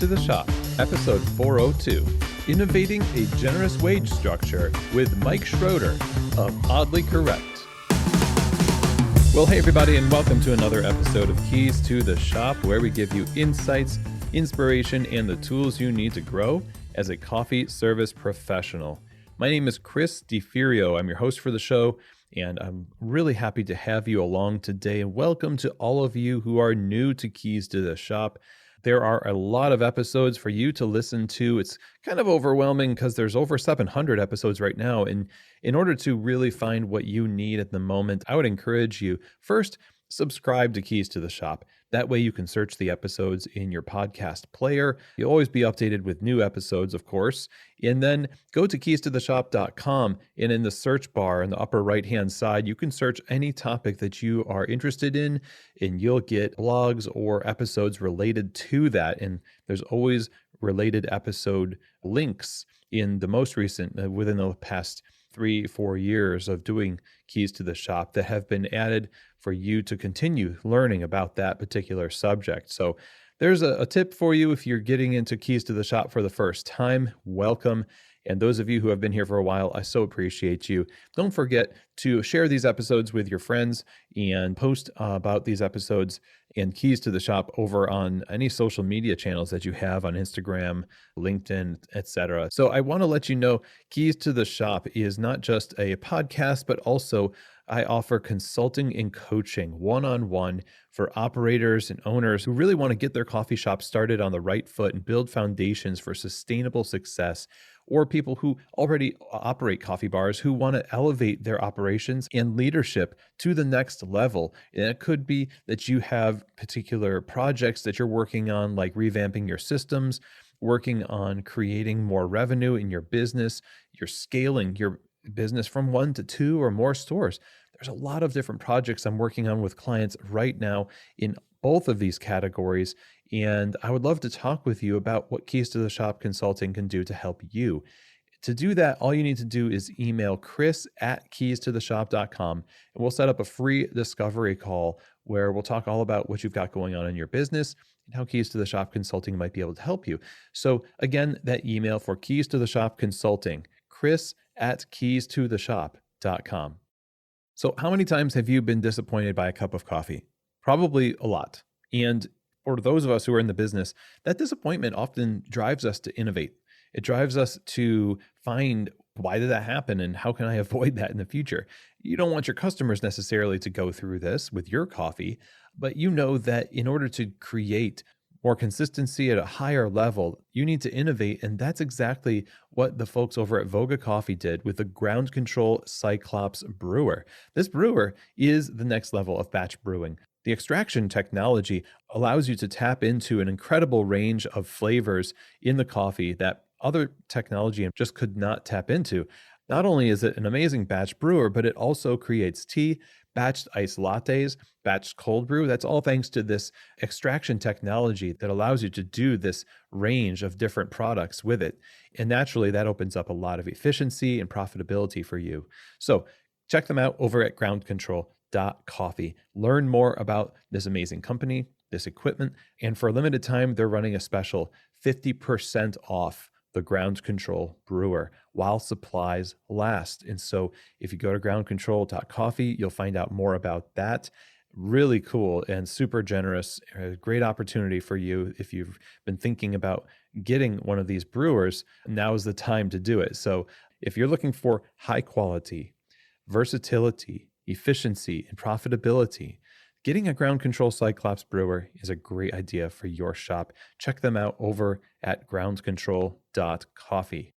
to the Shop, episode 402, Innovating a Generous Wage Structure with Mike Schroeder of Oddly Correct. Well, hey everybody, and welcome to another episode of Keys to the Shop, where we give you insights, inspiration, and the tools you need to grow as a coffee service professional. My name is Chris DiFirio. I'm your host for the show, and I'm really happy to have you along today. And welcome to all of you who are new to Keys to the Shop. There are a lot of episodes for you to listen to. It's kind of overwhelming because there's over 700 episodes right now. And in order to really find what you need at the moment, I would encourage you, first, subscribe to Keys to the Shop. That way you can search the episodes in your podcast player. You'll always be updated with new episodes, of course. And then go to keystotheshop.com, and in the search bar in the upper right-hand side, you can search any topic that you are interested in, and you'll get blogs or episodes related to that. And there's always related episode links in the most recent, within the past 3-4 years of doing Keys to the Shop, that have been added for you to continue learning about that particular subject. So there's a tip for you if you're getting into Keys to the Shop for the first time. Welcome. And those of you who have been here for a while, I so appreciate you. Don't forget to share these episodes with your friends and post about these episodes and Keys to the Shop over on any social media channels that you have on Instagram, LinkedIn, etc. So I want to let you know Keys to the Shop is not just a podcast, but also I offer consulting and coaching one-on-one for operators and owners who really want to get their coffee shop started on the right foot and build foundations for sustainable success, or people who already operate coffee bars who want to elevate their operations and leadership to the next level. And it could be that you have particular projects that you're working on, like revamping your systems, working on creating more revenue in your business, you're scaling your business from 1 to 2 or more stores. There's a lot of different projects I'm working on with clients right now in both of these categories. And I would love to talk with you about what Keys to the Shop Consulting can do to help you. To do that, all you need to do is email chris@keystotheshop.com, and we'll set up a free discovery call where we'll talk all about what you've got going on in your business and how Keys to the Shop Consulting might be able to help you. So again, that email for Keys to the Shop Consulting, chris@keystotheshop.com. So how many times have you been disappointed by a cup of coffee? Probably a lot. And for those of us who are in the business, that disappointment often drives us to innovate. It drives us to find, why did that happen and how can I avoid that in the future? You don't want your customers necessarily to go through this with your coffee, but you know that in order to create more consistency at a higher level, you need to innovate. And that's exactly what the folks over at Voga Coffee did with the ground control Cyclops brewer. This brewer is the next level of batch brewing. The extraction technology allows you to tap into an incredible range of flavors in the coffee that other technology just could not tap into. Not only is it an amazing batch brewer, but it also creates tea, batched iced lattes, batched cold brew. That's all thanks to this extraction technology that allows you to do this range of different products with it. And naturally, that opens up a lot of efficiency and profitability for you. So check them out over at groundcontrol.coffee. Learn more about this amazing company, this equipment, and for a limited time, they're running a special 50% off the Ground Control brewer while supplies last. And so if you go to groundcontrol.coffee, you'll find out more about that. Really cool and super generous. A great opportunity for you if you've been thinking about getting one of these brewers. Now is the time to do it. So if you're looking for high quality, versatility, efficiency, and profitability, getting a Ground Control Cyclops brewer is a great idea for your shop. Check them out over at groundcontrol.coffee.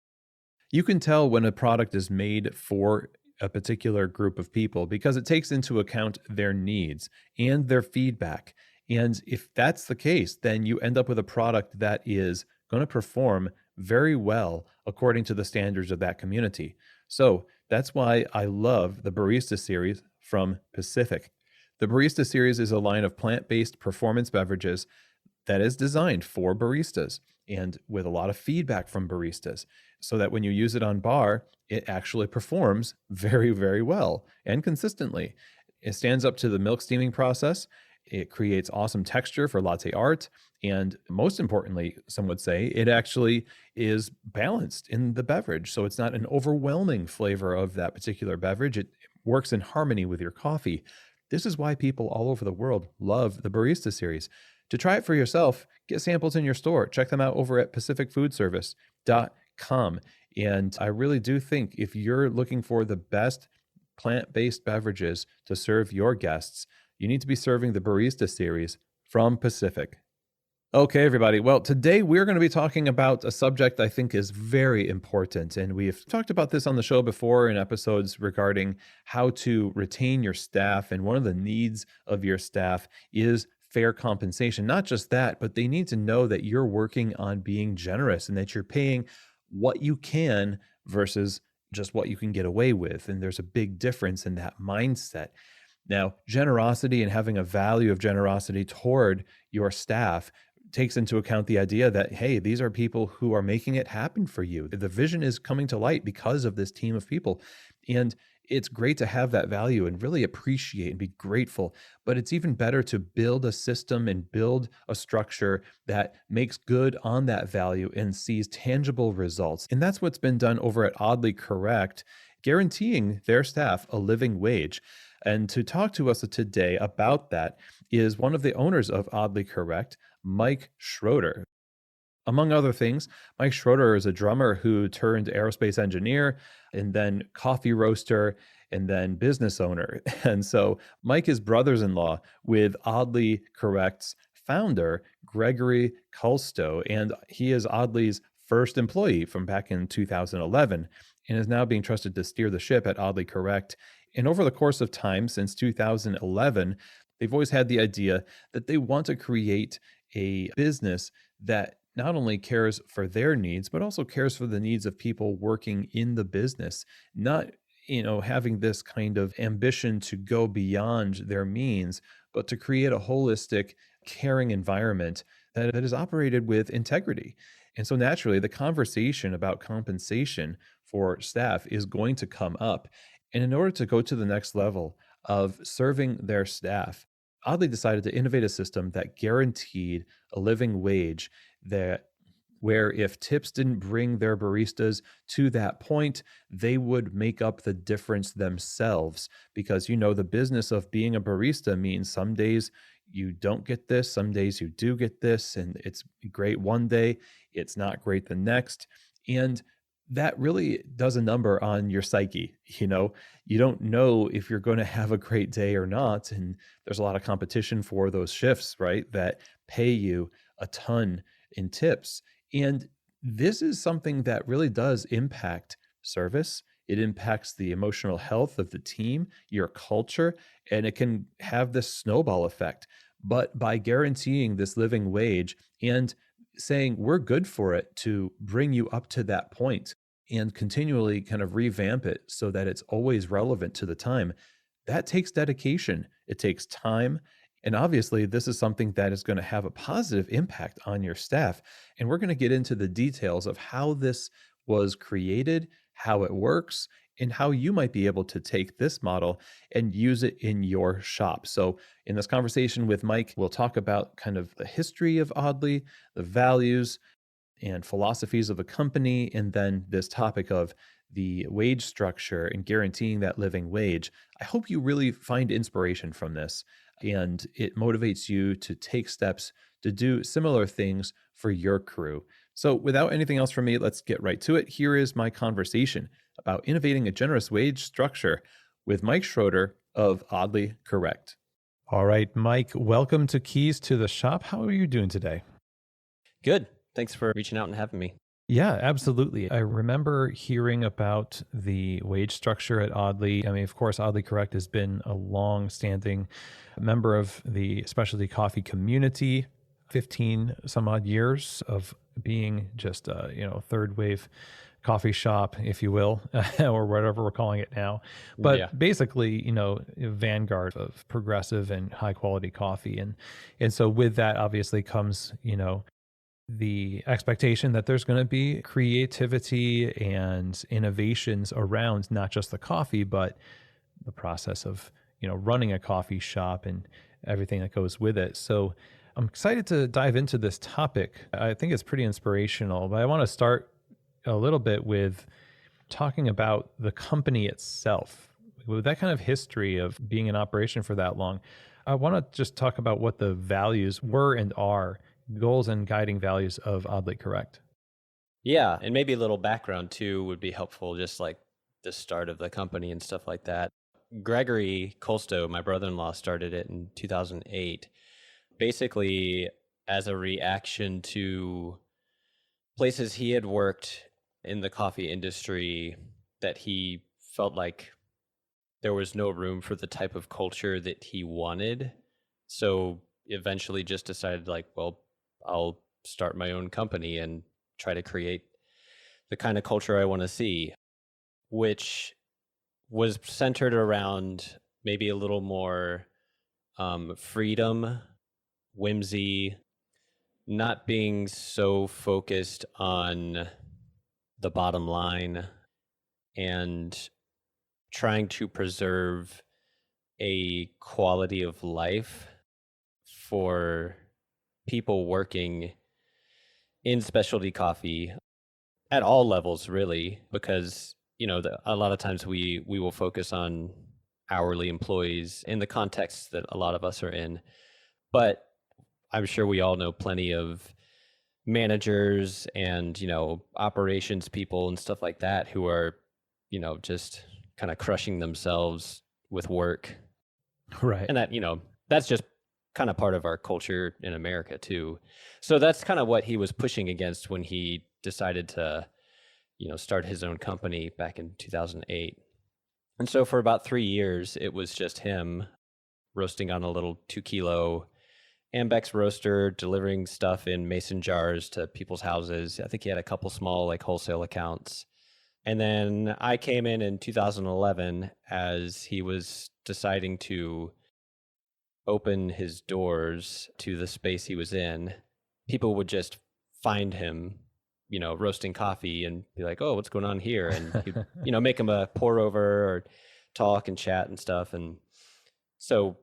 You can tell when a product is made for a particular group of people because it takes into account their needs and their feedback. And if that's the case, then you end up with a product that is going to perform very well according to the standards of that community. So that's why I love the Barista series from Pacific. The Barista series is a line of plant-based performance beverages that is designed for baristas and with a lot of feedback from baristas so that when you use it on bar, it actually performs very, very well and consistently. It stands up to the milk steaming process. It creates awesome texture for latte art. And most importantly, some would say, it actually is balanced in the beverage. So it's not an overwhelming flavor of that particular beverage. It works in harmony with your coffee. This is why people all over the world love the Barista series. To try it for yourself, get samples in your store. Check them out over at pacificfoodservice.com. And I really do think if you're looking for the best plant-based beverages to serve your guests, you need to be serving the Barista series from Pacific. Okay, everybody. Well, today we're going to be talking about a subject I think is very important. And we've talked about this on the show before in episodes regarding how to retain your staff. And one of the needs of your staff is fair compensation. Not just that, but they need to know that you're working on being generous and that you're paying what you can versus just what you can get away with. And there's a big difference in that mindset. Now, generosity and having a value of generosity toward your staff takes into account the idea that, hey, these are people who are making it happen for you. The vision is coming to light because of this team of people. And it's great to have that value and really appreciate and be grateful. But it's even better to build a system and build a structure that makes good on that value and sees tangible results. And that's what's been done over at Oddly Correct, guaranteeing their staff a living wage. And to talk to us today about that is one of the owners of Oddly Correct, Mike Schroeder. Among other things, Mike Schroeder is a drummer who turned aerospace engineer and then coffee roaster and then business owner. And so Mike is brothers-in-law with Oddly Correct's founder, Gregory Kolsto, and he is Oddly's first employee from back in 2011 and is now being trusted to steer the ship at Oddly Correct. And over the course of time, since 2011, they've always had the idea that they want to create a business that not only cares for their needs, but also cares for the needs of people working in the business, not, having this kind of ambition to go beyond their means, but to create a holistic, caring environment that is operated with integrity. And so naturally, the conversation about compensation for staff is going to come up. And in order to go to the next level of serving their staff, Oddly decided to innovate a system that guaranteed a living wage where if tips didn't bring their baristas to that point, they would make up the difference themselves. Because the business of being a barista means some days you don't get this, some days you do get this, and it's great one day, it's not great the next. And that really does a number on your psyche. You don't know if you're going to have a great day or not. And there's a lot of competition for those shifts, right? That pay you a ton in tips. And this is something that really does impact service. It impacts the emotional health of the team, your culture, and it can have this snowball effect. But by guaranteeing this living wage and saying we're good for it to bring you up to that point and continually kind of revamp it so that it's always relevant to the time, that takes dedication. It takes time. And obviously, this is something that is going to have a positive impact on your staff. And we're going to get into the details of how this was created, how it works, and how you might be able to take this model and use it in your shop. So in this conversation with Mike, we'll talk about kind of the history of Oddly, the values and philosophies of the company, and then this topic of the wage structure and guaranteeing that living wage. I hope you really find inspiration from this and it motivates you to take steps to do similar things for your crew. So without anything else from me, let's get right to it. Here is my conversation about innovating a generous wage structure with Mike Schroeder of Oddly Correct. All right, Mike, welcome to Keys to the Shop. How are you doing today? Good. Thanks for reaching out and having me. Yeah, absolutely. I remember hearing about the wage structure at Oddly. I mean, of course, Oddly Correct has been a long-standing member of the specialty coffee community, 15 some odd years of being just a third wave coffee shop, if you will, or whatever we're calling it now. But basically, vanguard of progressive and high quality coffee. And so with that obviously comes, the expectation that there's going to be creativity and innovations around not just the coffee, but the process of, running a coffee shop and everything that goes with it. So I'm excited to dive into this topic. I think it's pretty inspirational, but I want to start a little bit with talking about the company itself. With that kind of history of being in operation for that long, I want to just talk about what the values were and are, goals and guiding values of Oddly Correct. Yeah, and maybe a little background too would be helpful, just like the start of the company and stuff like that. Gregory Kolsto, my brother-in-law, started it in 2008, basically as a reaction to places he had worked in the coffee industry that he felt like there was no room for the type of culture that he wanted. So eventually just decided like, well, I'll start my own company and try to create the kind of culture I want to see, which was centered around maybe a little more freedom, whimsy, not being so focused on the bottom line, and trying to preserve a quality of life for people working in specialty coffee at all levels, really, because a lot of times we will focus on hourly employees in the context that a lot of us are in, but I'm sure we all know plenty of managers and operations people and stuff like that who are just kind of crushing themselves with work. Right. And that that's just kind of part of our culture in America too. So that's kind of what he was pushing against when he decided to start his own company back in 2008. And so for about 3 years it was just him roasting on a little 2-kilo Ambex roaster, delivering stuff in mason jars to people's houses. I think he had a couple small like wholesale accounts. And then I came in 2011 as he was deciding to open his doors to the space he was in. People would just find him, roasting coffee and be like, "Oh, what's going on here?" And he'd, make him a pour over or talk and chat and stuff. And so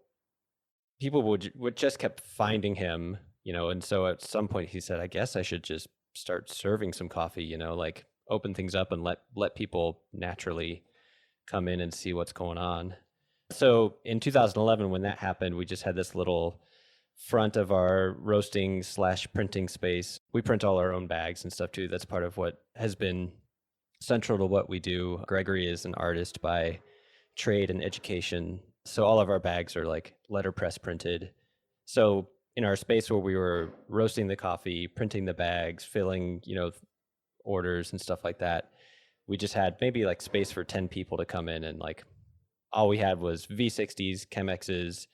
people would just kept finding him, and so at some point he said, I guess I should just start serving some coffee, like open things up and let people naturally come in and see what's going on. So in 2011, when that happened, we just had this little front of our roasting / printing space. We print all our own bags and stuff too. That's part of what has been central to what we do. Gregory is an artist by trade and education. So all of our bags are like letterpress printed. So in our space where we were roasting the coffee, printing the bags, filling, orders and stuff like that, we just had maybe like space for 10 people to come in, and like all we had was V60s, Chemexes,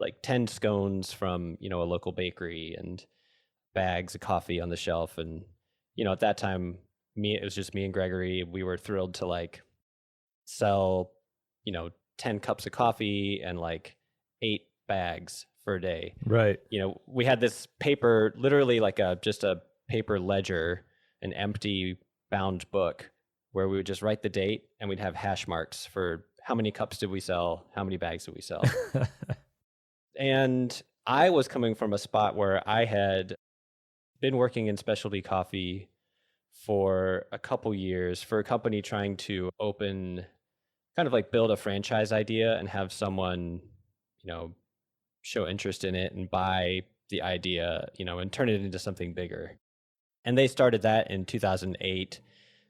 like 10 scones from, a local bakery, and bags of coffee on the shelf. And, at that time, it was just me and Gregory. We were thrilled to like sell, 10 cups of coffee and like 8 bags for a day. Right. We had this paper, literally like just a paper ledger, an empty bound book where we would just write the date and we'd have hash marks for how many cups did we sell, how many bags did we sell. And I was coming from a spot where I had been working in specialty coffee for a couple years for a company trying to open, kind of like build a franchise idea and have someone, show interest in it and buy the idea, and turn it into something bigger. And they started that in 2008,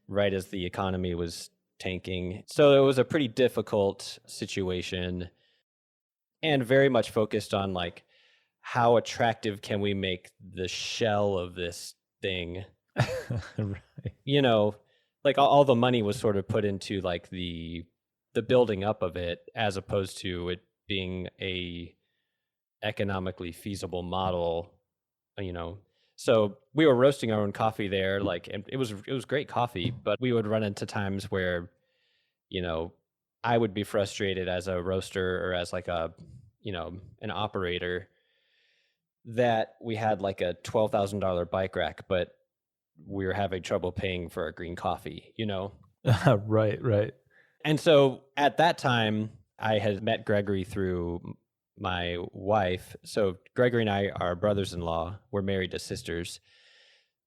right as the economy was tanking. So it was a pretty difficult situation, and very much focused on like, how attractive can we make the shell of this thing? Right. Like all the money was sort of put into like the building up of it, as opposed to it being a economically feasible model, So we were roasting our own coffee there, like, and it was great coffee, but we would run into times where, I would be frustrated as a roaster or as like an operator, that we had like a $12,000 bike rack, but we were having trouble paying for our green coffee, Right. And so at that time, I had met Gregory through my wife, so Gregory and I are brothers-in-law. We're married to sisters.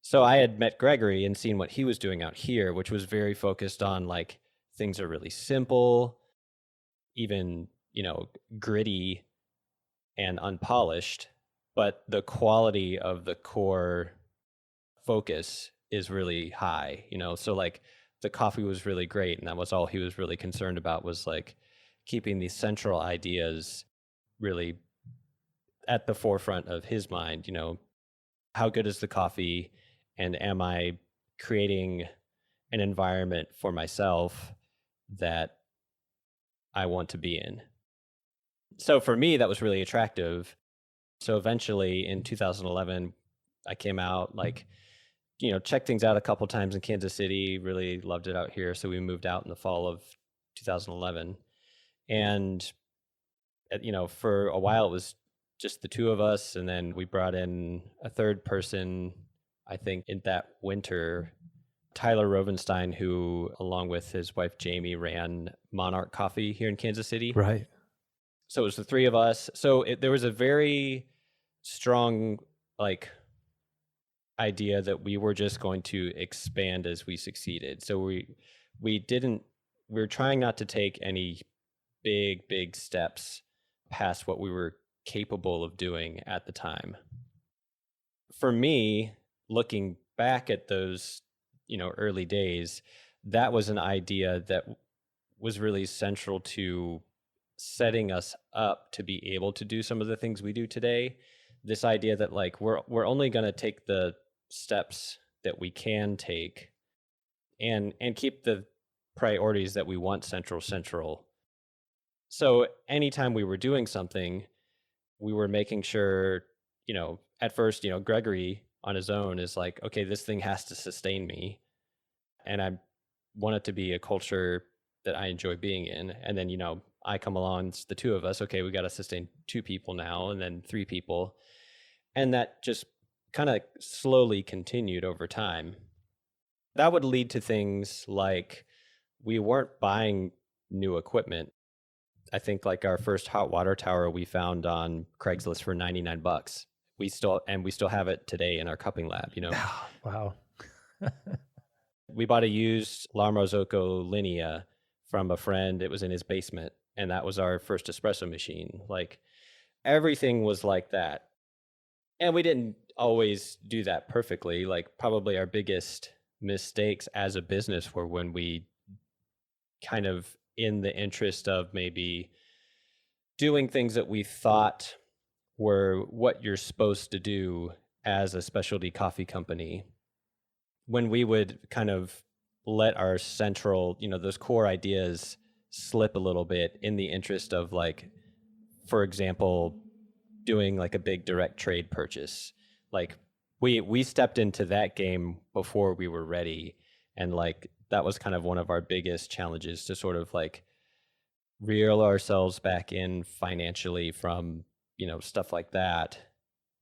So I had met Gregory and seen what he was doing out here, which was very focused on like things are really simple, even, gritty and unpolished, but the quality of the core focus is really high, so like the coffee was really great, and that was all he was really concerned about, was like keeping these central ideas really at the forefront of his mind. How good is the coffee, and am I creating an environment for myself that I want to be in? So for me, that was really attractive. So eventually in 2011, I came out, like, checked things out a couple times in Kansas City, really loved it out here. So we moved out in the fall of 2011. And, for a while, it was just the two of us. And then we brought in a third person, I think, in that winter, Tyler Rovenstein, who, along with his wife, Jamie, ran Monarch Coffee here in Kansas City. Right. So it was the three of us. So there was a very strong, like, idea that we were just going to expand as we succeeded. So we were trying not to take any big steps past what we were capable of doing at the time. For me, looking back at those, early days, that was an idea that was really central to setting us up to be able to do some of the things we do today. This idea that like we're only going to take the steps that we can take and keep the priorities that we want central. So anytime we were doing something, we were making sure, at first, Gregory on his own is like, okay, this thing has to sustain me, and I want it to be a culture that I enjoy being in. And then, I come along, it's the two of us. Okay, we got to sustain 2 people now, and then 3 people. And that just kind of slowly continued over time. That would lead to things like we weren't buying new equipment. I think like our first hot water tower we found on Craigslist for $99. We still have it today in our cupping lab, Wow. We bought a used La Marzocco Linea from a friend. It was in his basement, and that was our first espresso machine. Like, everything was like that. And we didn't always do that perfectly. Like, probably our biggest mistakes as a business were when we kind of, in the interest of maybe doing things that we thought were what you're supposed to do as a specialty coffee company, when we would kind of let our central, those core ideas slip a little bit in the interest of, like, for example, doing like a big direct trade purchase. Like we stepped into that game before we were ready. And like, that was kind of one of our biggest challenges, to sort of like reel ourselves back in financially from, stuff like that,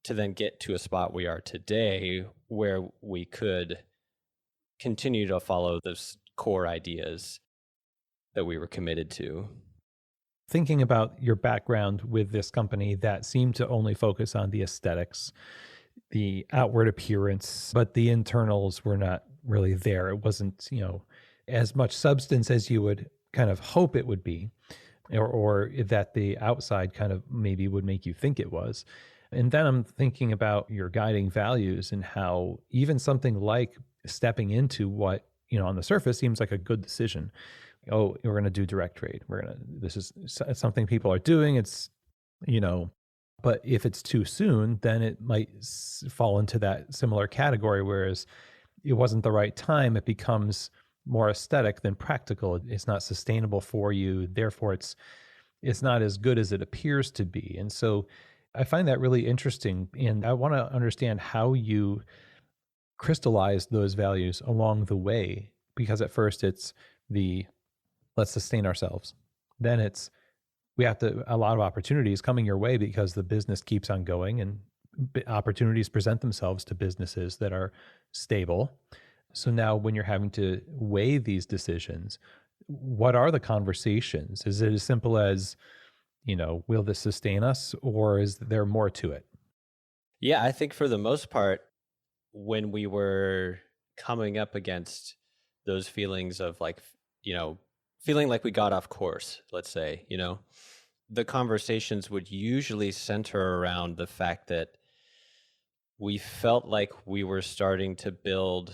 to then get to a spot we are today where we could continue to follow those core ideas that we were committed to. Thinking about your background with this company that seemed to only focus on the aesthetics, the outward appearance, but the internals were not really there. It wasn't, as much substance as you would kind of hope it would be, or that the outside kind of maybe would make you think it was. And then I'm thinking about your guiding values and how even something like stepping into what, on the surface seems like a good decision. Oh, we're going to do direct trade. This is something people are doing. It's, but if it's too soon, then it might fall into that similar category. Whereas it wasn't the right time, it becomes more aesthetic than practical. It's not sustainable for you. Therefore, it's not as good as it appears to be. And so I find that really interesting. And I want to understand how you crystallized those values along the way, because at first it's let's sustain ourselves. Then it's, a lot of opportunities coming your way because the business keeps on going, and opportunities present themselves to businesses that are stable. So now when you're having to weigh these decisions, what are the conversations? Is it as simple as, will this sustain us, or is there more to it? Yeah, I think for the most part, when we were coming up against those feelings of like, you know, feeling like we got off course, let's say, the conversations would usually center around the fact that we felt like we were starting to build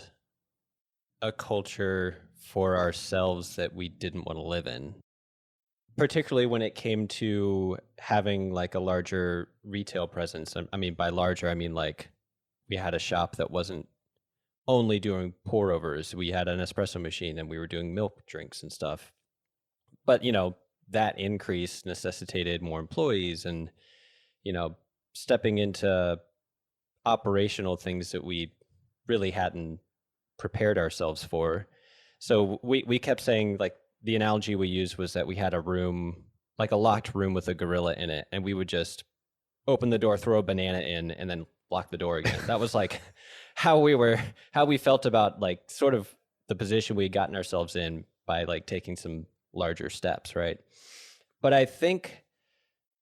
a culture for ourselves that we didn't want to live in, particularly when it came to having like a larger retail presence. I mean, by larger, I mean like we had a shop that wasn't only doing pour overs. We had an espresso machine and we were doing milk drinks and stuff. But, that increase necessitated more employees and, stepping into operational things that we really hadn't prepared ourselves for. So we kept saying, like, the analogy we used was that we had a room, like a locked room with a gorilla in it, and we would just open the door, throw a banana in, and then lock the door again. That was like how we felt about like sort of the position we had gotten ourselves in by like taking some larger steps, right? But I think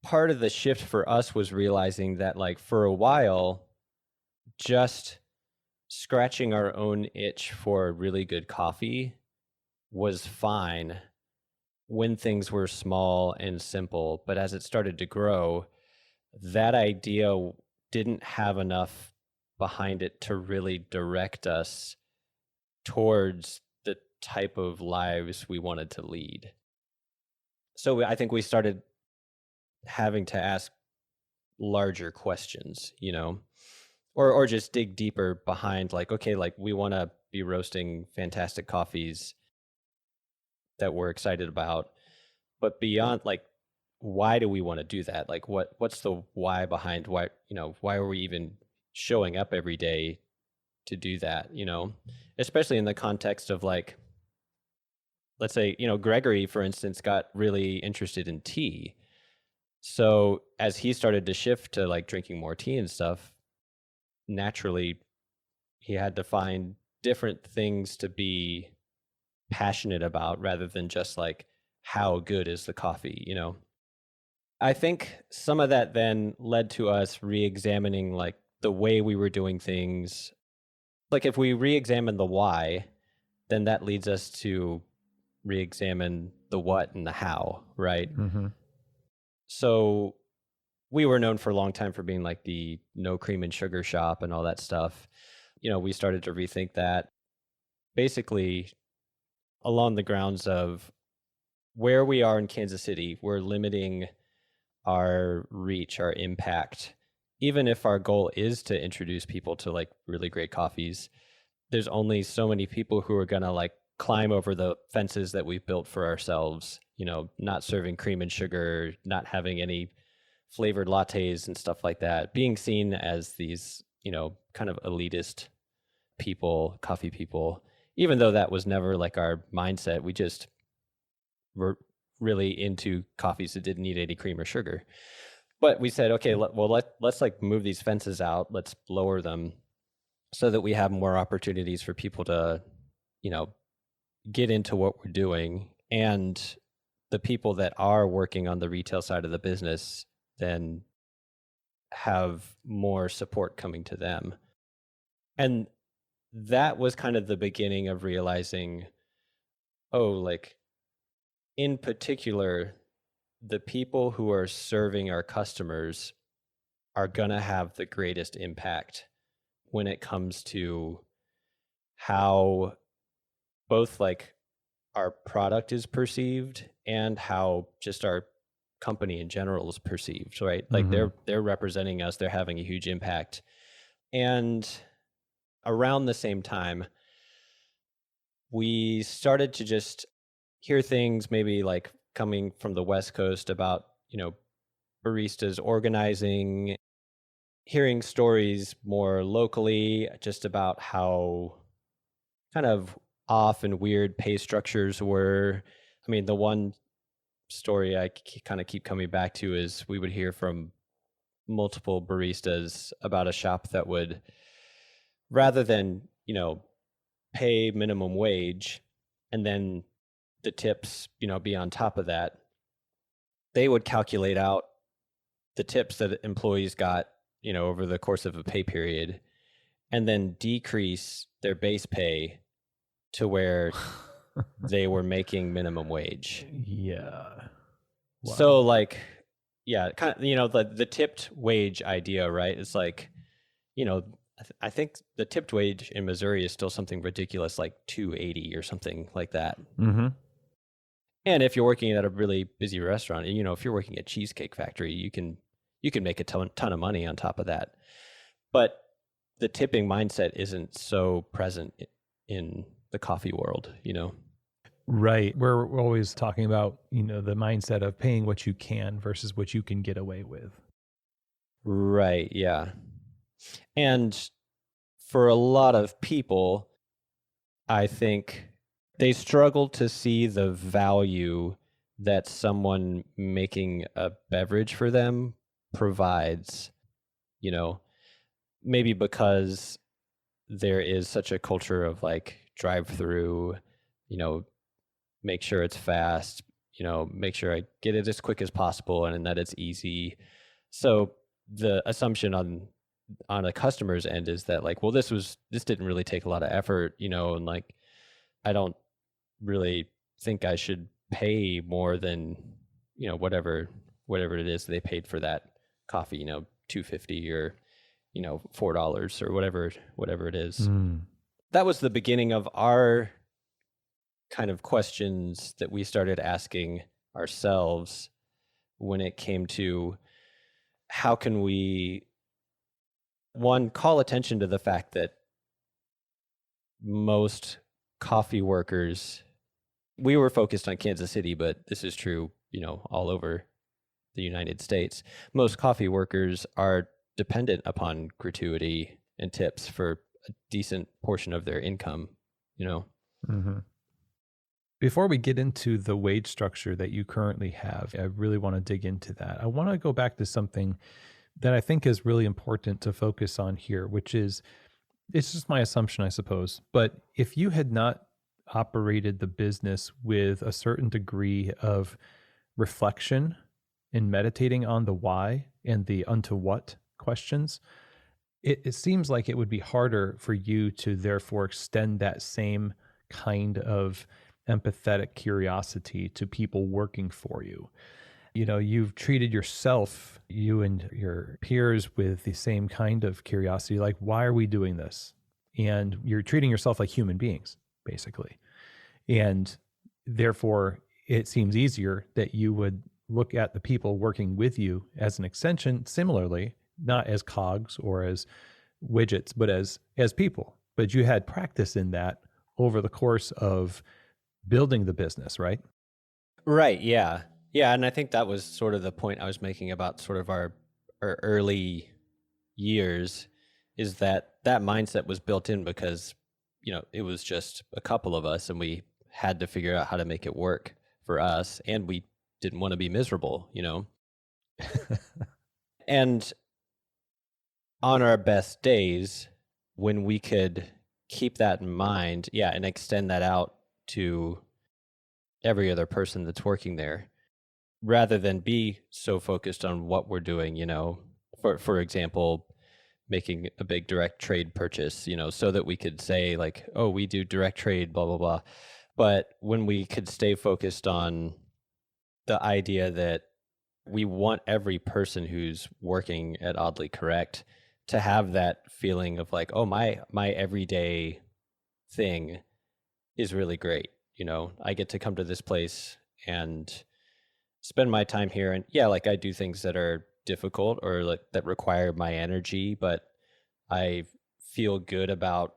part of the shift for us was realizing that like for a while, just scratching our own itch for really good coffee was fine when things were small and simple. But as it started to grow, that idea didn't have enough behind it to really direct us towards the type of lives we wanted to lead. So I think we started having to ask larger questions, or just dig deeper behind like, okay, like we want to be roasting fantastic coffees that we're excited about, but beyond like, why do we want to do that? Like what's the why behind why are we even showing up every day to do that, especially in the context of like, let's say, Gregory, for instance, got really interested in tea. So as he started to shift to like drinking more tea and stuff, naturally he had to find different things to be passionate about rather than just like, how good is the coffee, I think some of that then led to us re-examining like the way we were doing things. Like if we re-examine the why, then that leads us to re-examine the what and the how, right? Mm-hmm. So we were known for a long time for being like the no cream and sugar shop and all that stuff. We started to rethink that basically along the grounds of where we are in Kansas City. We're limiting our reach, our impact. Even if our goal is to introduce people to like really great coffees, there's only so many people who are going to like climb over the fences that we've built for ourselves, not serving cream and sugar, not having any flavored lattes and stuff like that, being seen as these, kind of elitist people, coffee people, even though that was never like our mindset. We just were really into coffees that didn't need any cream or sugar. But we said, okay, let's like move these fences out. Let's lower them so that we have more opportunities for people to, get into what we're doing. And the people that are working on the retail side of the business then have more support coming to them. And that was kind of the beginning of realizing, oh, like in particular, the people who are serving our customers are going to have the greatest impact when it comes to how both like our product is perceived and how just our company in general is perceived, right? Like Mm-hmm. they're representing us, they're having a huge impact. And around the same time, we started to just hear things maybe like coming from the West Coast about, baristas organizing, hearing stories more locally just about how kind of off and weird pay structures were. I mean, the one story I kind of keep coming back to is we would hear from multiple baristas about a shop that would, rather than, pay minimum wage and then the tips, be on top of that, they would calculate out the tips that employees got, over the course of a pay period, and then decrease their base pay to where they were making minimum wage. Yeah. Wow. So like, yeah, kind of, the tipped wage idea, right? It's like, I think the tipped wage in Missouri is still something ridiculous, like $2.80 or something like that. Mm-hmm. And if you're working at a really busy restaurant, if you're working at Cheesecake Factory, you can make a ton of money on top of that. But the tipping mindset isn't so present in the coffee world, Right. We're always talking about, the mindset of paying what you can versus what you can get away with. Right. Yeah. And for a lot of people, I think they struggle to see the value that someone making a beverage for them provides, maybe because there is such a culture of like drive through, make sure it's fast, make sure I get it as quick as possible and that it's easy. So the assumption on a customer's end is that like, well, this didn't really take a lot of effort, and like, I don't really think I should pay more than, whatever it is they paid for that coffee, $2.50 or, $4 or whatever it is. That was the beginning of our kind of questions that we started asking ourselves when it came to how can we, one, call attention to the fact that most coffee workers, we were focused on Kansas City, but this is true, all over the United States. Most coffee workers are dependent upon gratuity and tips for a decent portion of their income, Mm-hmm. Before we get into the wage structure that you currently have, I really want to dig into that. I want to go back to something that I think is really important to focus on here, which is, it's just my assumption, I suppose, but if you had not operated the business with a certain degree of reflection and meditating on the why and the unto what questions, it seems like it would be harder for you to therefore extend that same kind of empathetic curiosity to people working for you. You've treated yourself, you and your peers, with the same kind of curiosity, like, why are we doing this? And you're treating yourself like human beings, basically. And therefore, it seems easier that you would look at the people working with you as an extension, similarly, not as cogs or as widgets, but as people. But you had practice in that over the course of building the business, right? Right. Yeah. Yeah. And I think that was sort of the point I was making about sort of our early years, is that mindset was built in because, it was just a couple of us and we had to figure out how to make it work for us. And we didn't want to be miserable, And on our best days, when we could keep that in mind, and extend that out to every other person that's working there, rather than be so focused on what we're doing, for example, making a big direct trade purchase, so that we could say like, oh, we do direct trade, blah, blah, blah. But when we could stay focused on the idea that we want every person who's working at Oddly Correct to have that feeling of like, oh, my everyday thing is really great. I get to come to this place and spend my time here. And like I do things that are difficult or like that require my energy, but I feel good about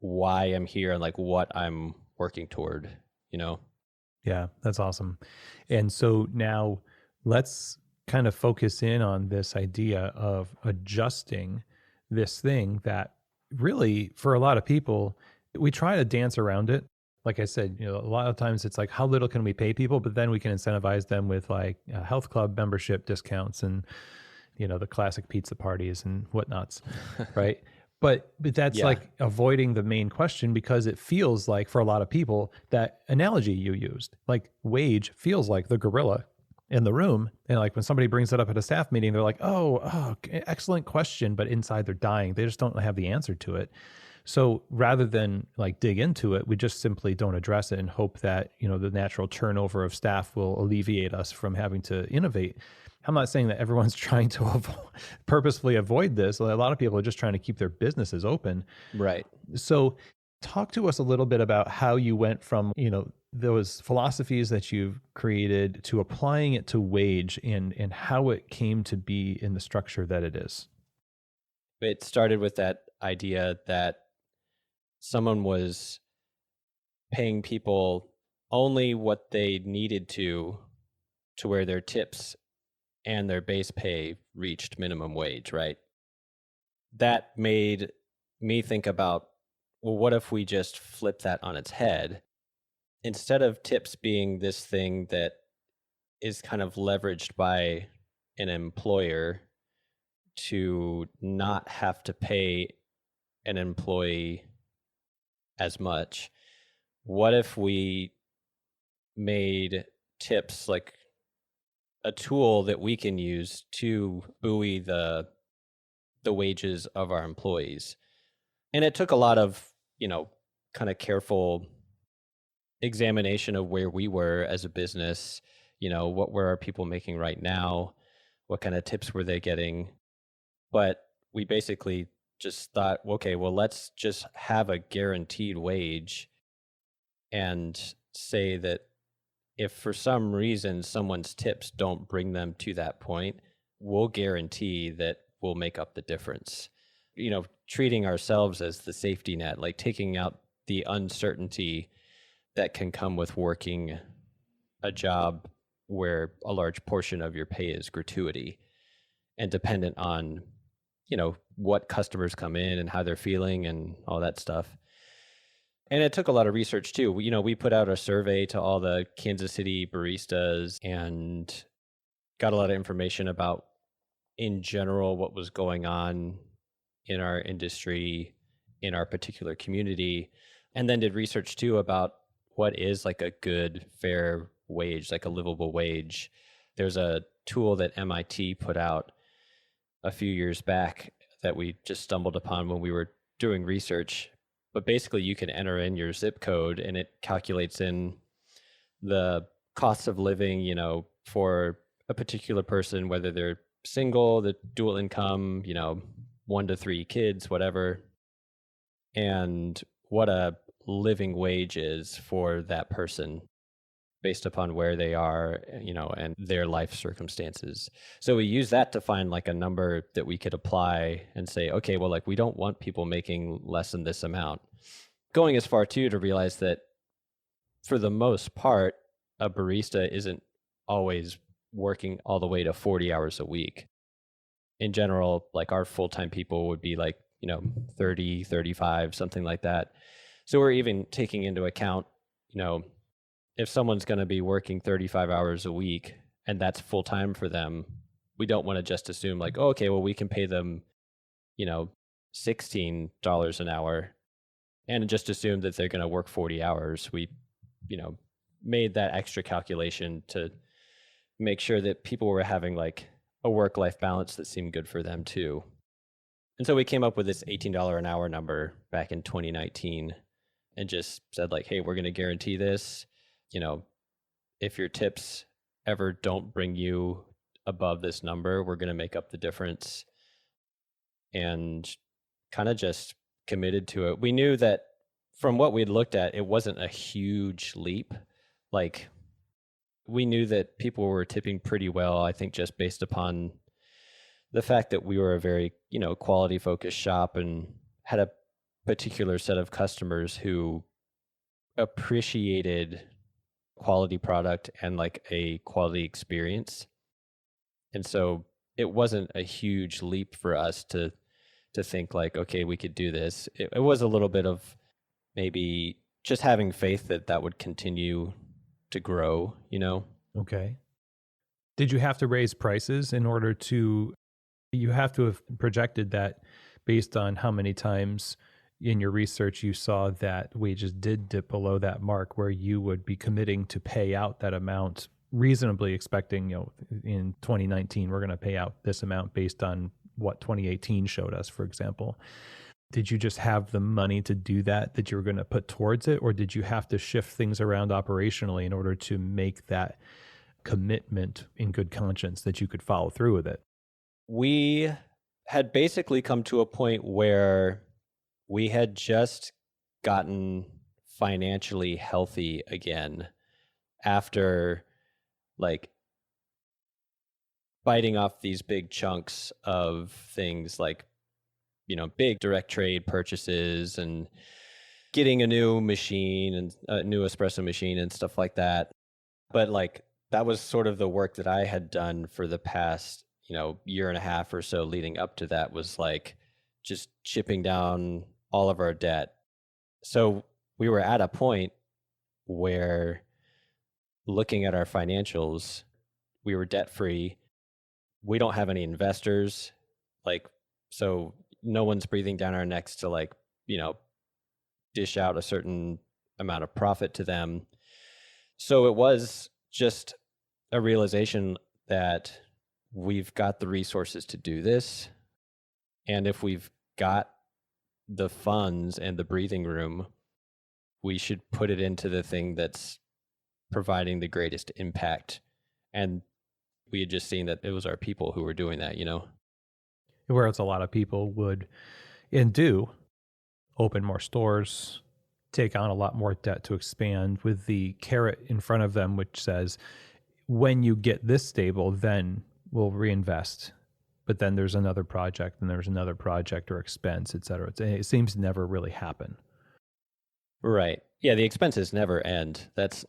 why I'm here and like what I'm working toward, Yeah, that's awesome. And so now let's kind of focus in on this idea of adjusting this thing that really, for a lot of people, we try to dance around it. Like I said, a lot of times it's like, how little can we pay people? But then we can incentivize them with like health club membership discounts and, the classic pizza parties and whatnots, right? But that's like avoiding the main question, because it feels like for a lot of people, that analogy you used, like wage, feels like the gorilla in the room. And like when somebody brings it up at a staff meeting, they're like, oh, excellent question. But inside they're dying. They just don't have the answer to it. So rather than like dig into it, we just simply don't address it and hope that, the natural turnover of staff will alleviate us from having to innovate. I'm not saying that everyone's trying to purposefully avoid this. A lot of people are just trying to keep their businesses open. Right. So talk to us a little bit about how you went from, those philosophies that you've created to applying it to wage and how it came to be in the structure that it is. It started with that idea that someone was paying people only what they needed to where their tips and their base pay reached minimum wage, right? That made me think about, well, what if we just flip that on its head? Instead of tips being this thing that is kind of leveraged by an employer to not have to pay an employee as much, what if we made tips like a tool that we can use to buoy the wages of our employees? And it took a lot of, kind of careful examination of where we were as a business. What were our people making right now? What kind of tips were they getting? But we basically just thought, okay, well, let's just have a guaranteed wage and say that if for some reason someone's tips don't bring them to that point, we'll guarantee that we'll make up the difference. Treating ourselves as the safety net, like taking out the uncertainty that can come with working a job where a large portion of your pay is gratuity and dependent on, what customers come in and how they're feeling and all that stuff. And it took a lot of research too. We put out a survey to all the Kansas City baristas and got a lot of information about, in general, what was going on in our industry, in our particular community, and then did research too about what is like a good, fair wage, like a livable wage. There's a tool that MIT put out a few years back that we just stumbled upon when we were doing research. But basically you can enter in your zip code and it calculates in the cost of living, for a particular person, whether they're single, the dual income, 1 to 3 kids, whatever, and what a living wage is for that person based upon where they are, and their life circumstances. So we use that to find like a number that we could apply and say, okay, well, like we don't want people making less than this amount. Going as far too to realize that for the most part, a barista isn't always working all the way to 40 hours a week. In general, like our full-time people would be like, 30, 35, something like that. So we're even taking into account, if someone's going to be working 35 hours a week and that's full time for them, we don't want to just assume like, oh, okay, well, we can pay them, $16 an hour and just assume that they're going to work 40 hours. We, made that extra calculation to make sure that people were having like a work-life balance that seemed good for them too. And so we came up with this $18 an hour number back in 2019 and just said like, hey, we're going to guarantee this. If your tips ever don't bring you above this number, we're going to make up the difference, and kind of just committed to it. We knew that from what we'd looked at, it wasn't a huge leap. Like we knew that people were tipping pretty well, I think just based upon the fact that we were a very, quality focused shop and had a particular set of customers who appreciated quality product and like a quality experience. And so it wasn't a huge leap for us to think like, okay, we could do this. It was a little bit of maybe just having faith that that would continue to grow, Okay. Did you have to raise prices in order to, you have to have projected that based on how many times in your research you saw that wages did dip below that mark where you would be committing to pay out that amount reasonably expecting, in 2019, we're going to pay out this amount based on what 2018 showed us, for example. Did you just have the money to do that you were going to put towards it? Or did you have to shift things around operationally in order to make that commitment in good conscience that you could follow through with it? We had basically come to a point where we had just gotten financially healthy again after like biting off these big chunks of things like, big direct trade purchases and getting a new machine and a new espresso machine and stuff like that. But like that was sort of the work that I had done for the past, year and a half or so leading up to that, was like just chipping down all of our debt. So we were at a point where, looking at our financials, we were debt free. We don't have any investors. So no one's breathing down our necks to dish out a certain amount of profit to them. So it was just a realization that we've got the resources to do this. And if we've got the funds and the breathing room, we should put it into the thing that's providing the greatest impact. And we had just seen that it was our people who were doing that, Whereas a lot of people would and do open more stores, take on a lot more debt to expand, with the carrot in front of them, which says, when you get this stable, then we'll reinvest. But then there's another project, and there's another project or expense, et cetera. It seems to never really happen. Right. Yeah, the expenses never end. That's,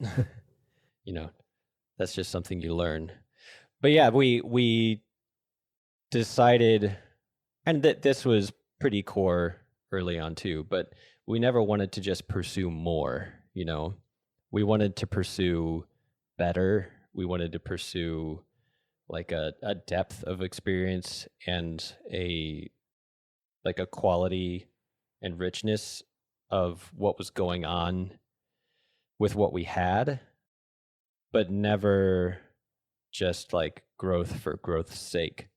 that's just something you learn. But yeah, we decided, and that this was pretty core early on too, but we never wanted to just pursue more, we wanted to pursue better. We wanted to pursue like a depth of experience and a quality and richness of what was going on with what we had, but never just like growth for growth's sake.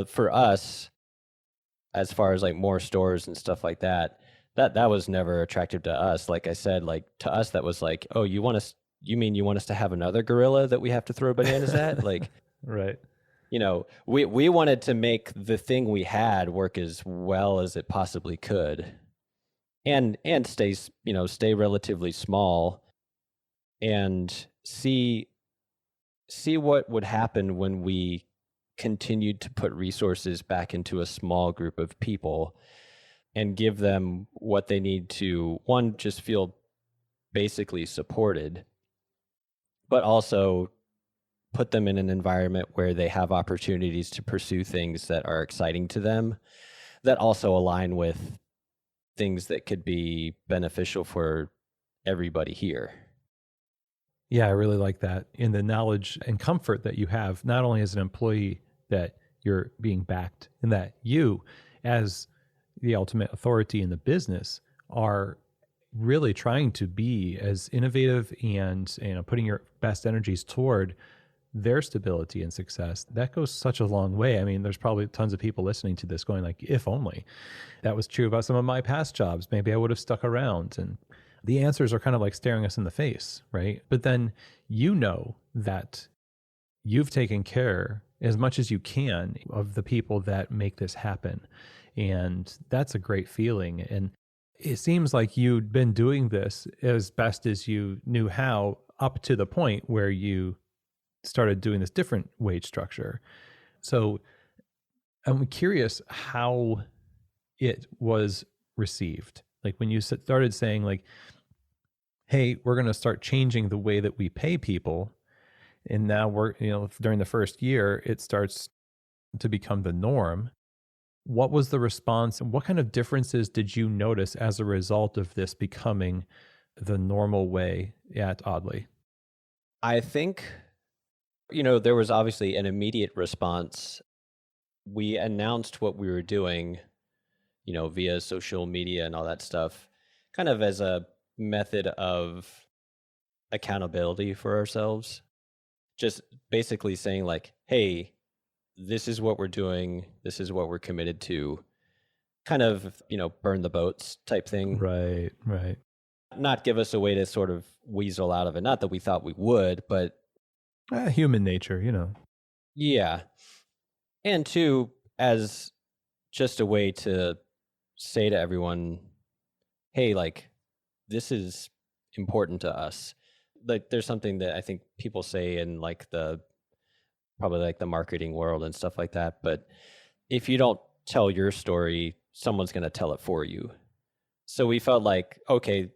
For us, as far as like more stores and stuff like that was never attractive to us. Like I said, like to us, that was like, oh, you mean you want us to have another gorilla that we have to throw bananas at? Like, right. We wanted to make the thing we had work as well as it possibly could, and stay relatively small, and see what would happen when we continued to put resources back into a small group of people and give them what they need to, one, just feel basically supported, but also put them in an environment where they have opportunities to pursue things that are exciting to them, that also align with things that could be beneficial for everybody here. Yeah, I really like that. In the knowledge and comfort that you have, not only as an employee, that you're being backed, and that you, as the ultimate authority in the business, are really trying to be as innovative and putting your best energies toward their stability and success. That goes such a long way. I mean, there's probably tons of people listening to this going like, if only that was true about some of my past jobs, maybe I would have stuck around. And the answers are kind of like staring us in the face, right? But then that you've taken care as much as you can of the people that make this happen. And that's a great feeling. And it seems like you'd been doing this as best as you knew how, up to the point where you started doing this different wage structure. So I'm curious how it was received. Like when you started saying like, hey, we're going to start changing the way that we pay people. And now during the first year, it starts to become the norm. What was the response, and what kind of differences did you notice as a result of this becoming the normal way at Oddly? I think, there was obviously an immediate response. We announced what we were doing, via social media and all that stuff, kind of as a method of accountability for ourselves. just basically saying like, hey, this is what we're doing, this is what we're committed to, kind of, burn the boats type thing. Right, right. Not give us a way to sort of weasel out of it. Not that we thought we would, but Human nature, yeah. And two, as just a way to say to everyone, hey, like, this is important to us. Like, there's something that I think people say in like probably like the marketing world and stuff like that. But if you don't tell your story, someone's going to tell it for you. So we felt like, okay,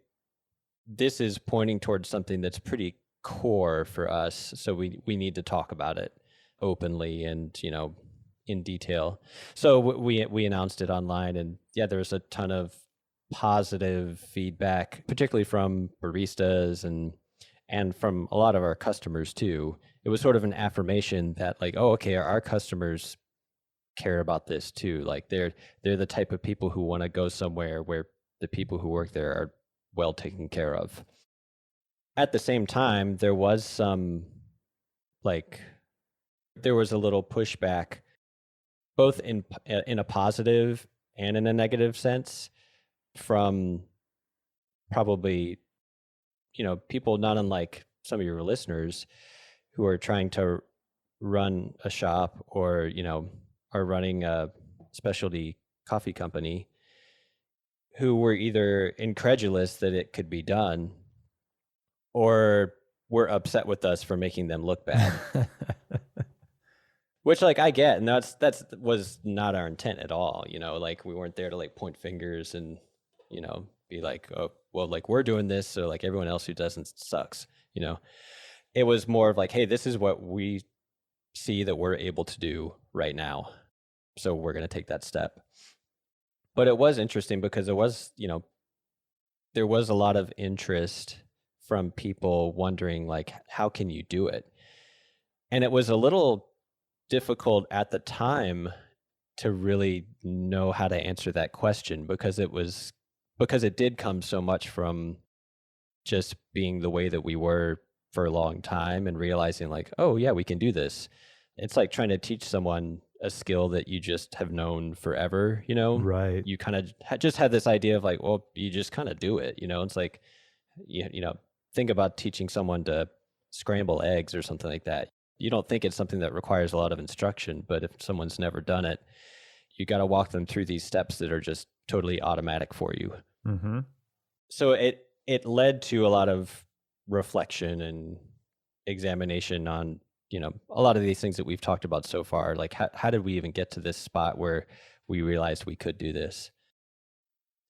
this is pointing towards something that's pretty core for us. So we need to talk about it openly and, in detail. So we announced it online, and yeah, there was a ton of positive feedback, particularly from baristas and from a lot of our customers too. It was sort of an affirmation that like, oh, okay, our customers care about this too. Like they're the type of people who want to go somewhere where the people who work there are well taken care of. At the same time, there was a little pushback, both in a positive and in a negative sense, from probably, people not unlike some of your listeners who are trying to run a shop or, are running a specialty coffee company, who were either incredulous that it could be done or were upset with us for making them look bad. Which like I get, and that's was not our intent at all. Like we weren't there to like point fingers and, be like, oh, well, like we're doing this, so like everyone else who doesn't sucks. It was more of like, hey, this is what we see that we're able to do right now, so we're going to take that step. But it was interesting because it was, there was a lot of interest from people wondering like, how can you do it? And it was a little difficult at the time to really know how to answer that question because it did come so much from just being the way that we were for a long time and realizing like, oh yeah, we can do this. It's like trying to teach someone a skill that you just have known forever, Right. You kind of just had this idea of like, well, you just kind of do it, it's like, think about teaching someone to scramble eggs or something like that. You don't think it's something that requires a lot of instruction, but if someone's never done it, you got to walk them through these steps that are just totally automatic for you. Mm-hmm. So it led to a lot of reflection and examination on, a lot of these things that we've talked about so far. Like how did we even get to this spot where we realized we could do this?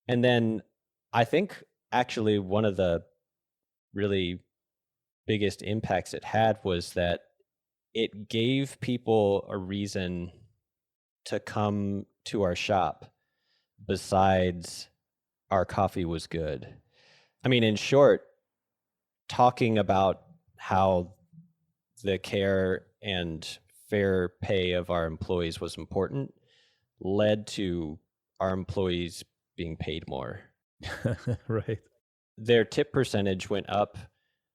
And then I think actually one of the really biggest impacts it had was that it gave people a reason to come to our shop besides our coffee was good. I mean, in short, talking about how the care and fair pay of our employees was important led to our employees being paid more. Right. Their tip percentage went up,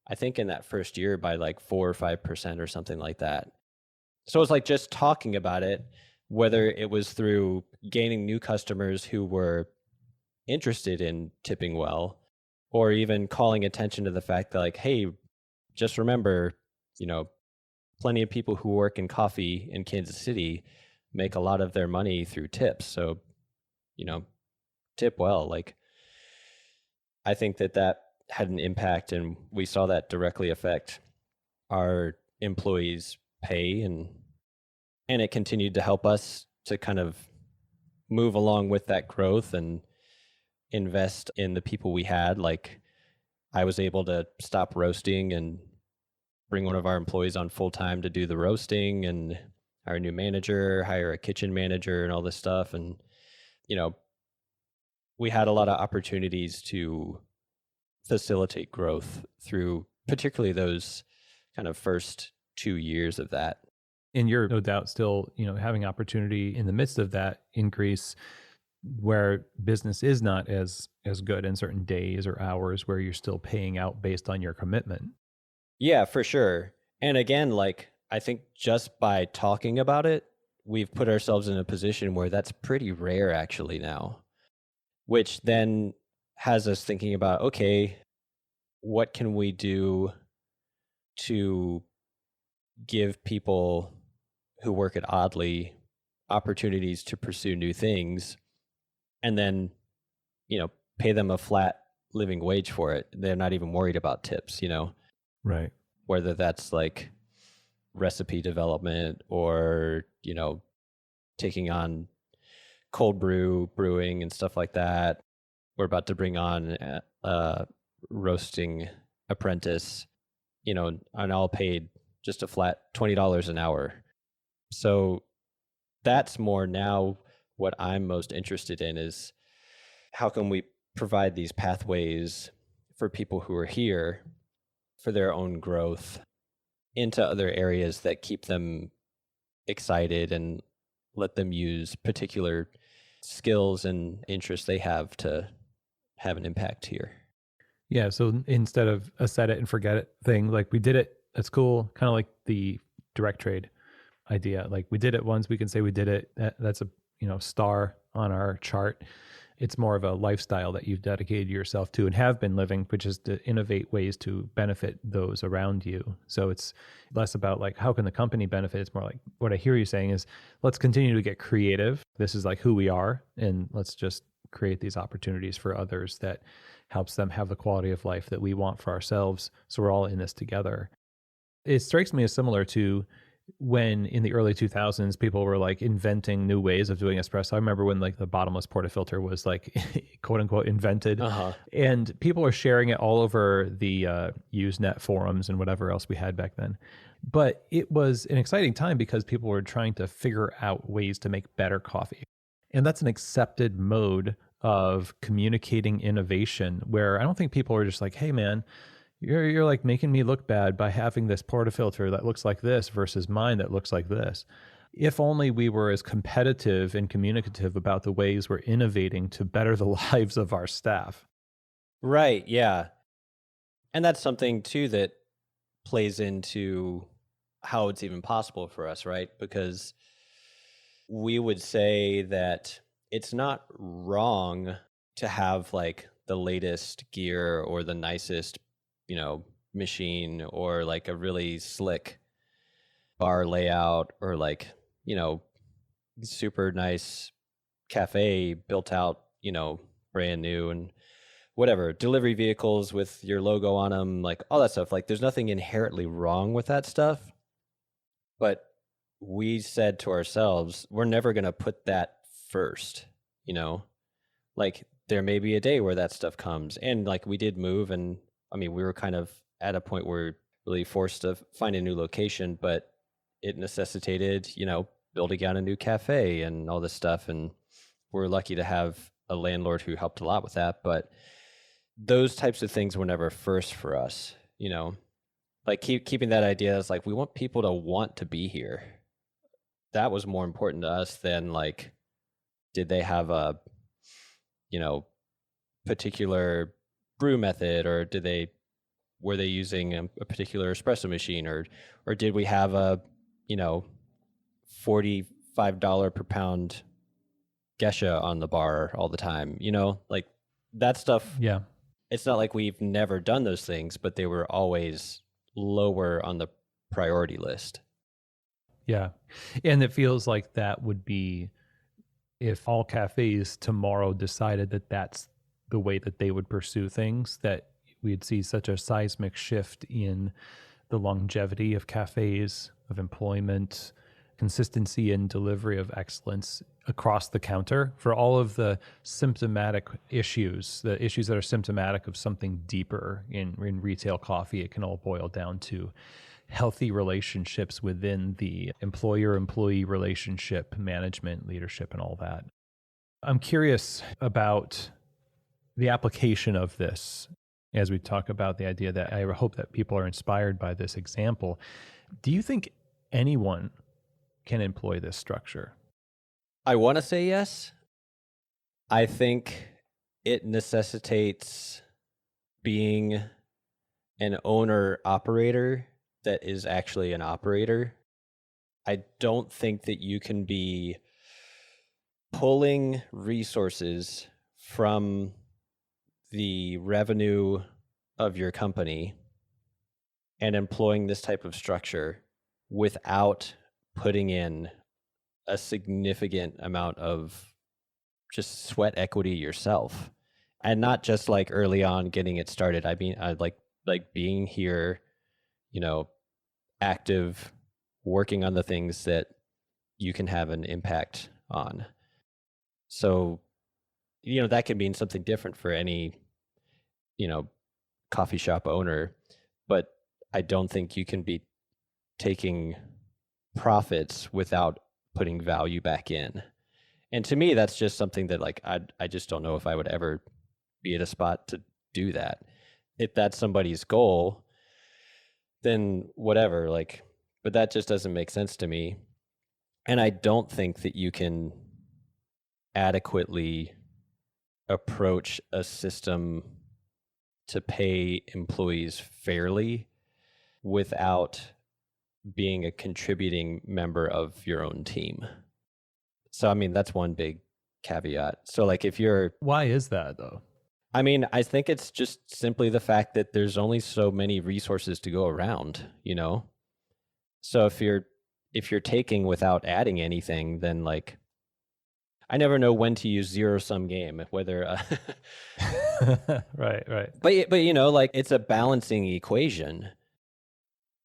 I think in that first year by like 4 or 5% or something like that. So it's like just talking about it, whether it was through gaining new customers who were interested in tipping well, or even calling attention to the fact that like, hey, just remember, plenty of people who work in coffee in Kansas City make a lot of their money through tips. So, tip well. Like, I think that had an impact, and we saw that directly affect our employees' pay, and it continued to help us to kind of move along with that growth and invest in the people we had. Like I was able to stop roasting and bring one of our employees on full time to do the roasting, and our new manager, hire a kitchen manager and all this stuff. And, we had a lot of opportunities to facilitate growth through particularly those kind of first 2 years of that. And you're no doubt still, having opportunity in the midst of that increase where business is not as good in certain days or hours where you're still paying out based on your commitment. Yeah, for sure. And again, like, I think just by talking about it, we've put ourselves in a position where that's pretty rare actually now, which then has us thinking about, okay, what can we do to give people who work at Oddly opportunities to pursue new things and then, pay them a flat living wage for it. They're not even worried about tips, Right. whether that's like recipe development or, taking on cold brew brewing and stuff like that. We're about to bring on a roasting apprentice, and all paid just a flat $20 an hour. So that's more now what I'm most interested in is how can we provide these pathways for people who are here for their own growth into other areas that keep them excited and let them use particular skills and interests they have to have an impact here. Yeah. So instead of a set it and forget it thing, like we did it, that's cool. Kind of like the direct trade idea. Like we did it once, we can say we did it. That's a star on our chart. It's more of a lifestyle that you've dedicated yourself to and have been living, which is to innovate ways to benefit those around you. So it's less about like how can the company benefit. It's more like what I hear you saying is let's continue to get creative. This is like who we are, and let's just create these opportunities for others that helps them have the quality of life that we want for ourselves. So we're all in this together. It strikes me as similar to when in the early 2000s people were like inventing new ways of doing espresso. I remember when like the bottomless portafilter was like quote unquote invented, and people were sharing it all over the Usenet forums and whatever else we had back then. But it was an exciting time because people were trying to figure out ways to make better coffee. And that's an accepted mode of communicating innovation where I don't think people are just like, hey man, you're like making me look bad by having this portafilter that looks like this versus mine that looks like this. If only we were as competitive and communicative about the ways we're innovating to better the lives of our staff. Right. Yeah. And that's something too that plays into how it's even possible for us, right? Because we would say that it's not wrong to have like the latest gear or the nicest machine or like a really slick bar layout or like, super nice cafe built out, brand new and whatever, delivery vehicles with your logo on them, like all that stuff. Like there's nothing inherently wrong with that stuff. But we said to ourselves, we're never going to put that first, like there may be a day where that stuff comes. And like we did move and we were kind of at a point where we were really forced to find a new location, but it necessitated, building out a new cafe and all this stuff. And we're lucky to have a landlord who helped a lot with that. But those types of things were never first for us, like keeping that idea as like, we want people to want to be here. That was more important to us than like, did they have a, particular brew method, or were they using a particular espresso machine, or did we have a $45 per pound geisha on the bar all the time, like that stuff. Yeah. It's not like we've never done those things, but they were always lower on the priority list. Yeah. And it feels like that would be if all cafes tomorrow decided that that's the way that they would pursue things, that we'd see such a seismic shift in the longevity of cafes, of employment, consistency and delivery of excellence across the counter for all of the symptomatic issues, the issues that are symptomatic of something deeper in retail coffee. It can all boil down to healthy relationships within the employer-employee relationship, management, leadership, and all that. I'm curious about the application of this as we talk about the idea that I hope that people are inspired by this example. Do you think anyone can employ this structure? I want to say yes. I think it necessitates being an owner operator that is actually an operator, I don't think that you can be pulling resources from the revenue of your company and employing this type of structure without putting in a significant amount of just sweat equity yourself, and not just like early on getting it started. I mean, I like being here, active, working on the things that you can have an impact on. So, that could mean something different for any, coffee shop owner, but I don't think you can be taking profits without putting value back in. And to me, that's just something that like, I just don't know if I would ever be at a spot to do that. If that's somebody's goal, then whatever, like, but that just doesn't make sense to me. And I don't think that you can adequately approach a system to pay employees fairly without being a contributing member of your own team. So, I mean, that's one big caveat. So, like, Why is that, though? I mean, I think it's just simply the fact that there's only so many resources to go around, So if you're taking without adding anything, then like, I never know when to use zero-sum game, whether Right. But like, it's a balancing equation.